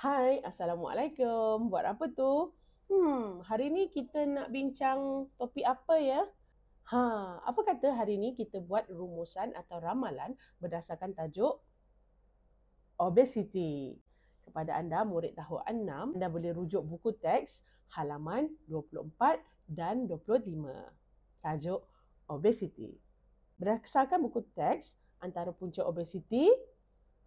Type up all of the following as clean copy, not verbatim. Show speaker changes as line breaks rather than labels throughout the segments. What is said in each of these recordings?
Hai, Assalamualaikum. Buat apa tu? Hari ni kita nak bincang topik apa ya? Apa kata hari ni kita buat rumusan atau ramalan berdasarkan tajuk obesity. Kepada anda, murid tahun 6, anda boleh rujuk buku teks halaman 24 dan 25. Tajuk obesity. Berdasarkan buku teks, antara punca obesity,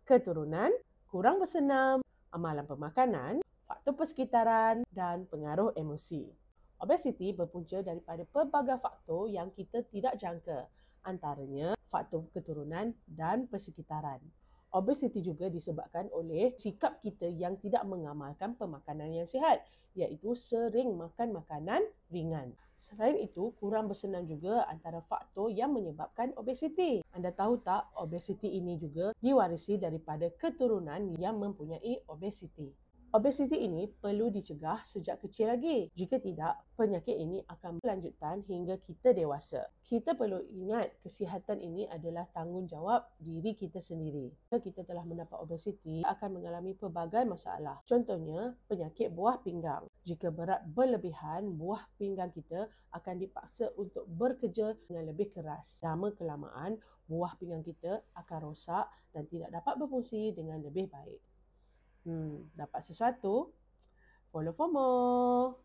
keturunan, kurang bersenam, amalan pemakanan, faktor persekitaran dan pengaruh emosi. Obesiti berpunca daripada pelbagai faktor yang kita tidak jangka, antaranya faktor keturunan dan persekitaran. Obesiti juga disebabkan oleh sikap kita yang tidak mengamalkan pemakanan yang sihat, iaitu sering makan makanan ringan. Selain itu, kurang bersenam juga antara faktor yang menyebabkan obesiti. Anda tahu tak, obesiti ini juga diwarisi daripada keturunan yang mempunyai obesiti. Obesiti ini perlu dicegah sejak kecil lagi. Jika tidak, penyakit ini akan berlanjutan hingga kita dewasa. Kita perlu ingat kesihatan ini adalah tanggungjawab diri kita sendiri. Jika kita telah mendapat obesiti, akan mengalami pelbagai masalah. Contohnya, penyakit buah pinggang. Jika berat berlebihan, buah pinggang kita akan dipaksa untuk bekerja dengan lebih keras. Lama-kelamaan, buah pinggang kita akan rosak dan tidak dapat berfungsi dengan lebih baik. Dapat sesuatu? Follow for more.